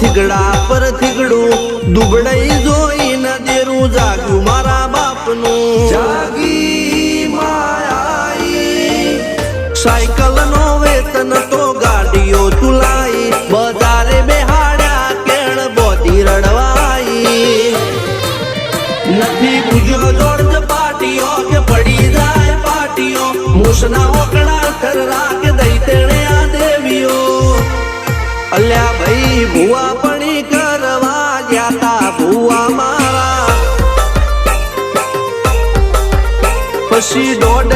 થીગડા પર થીગડું દુબળાઈ જોઈને દેરું જાગ્યું મારા બાપનું જાગી માયાઈ સાયકલ નો વેતન તો ગાડીઓ તુલાઈ બજારે બેહાડ્યા કેણ બોધી રડવાઈ નથી બુજો જોર્જ પાટીઓ કે પડી જાય પાટીઓ મૂસના ઓકડા થરરા કે દઈ તેણે આ દેવીઓ અલ્યા ભાઈ ભુવા પણી કરવા ગયા તા ભુવા મારા પછી દોઢ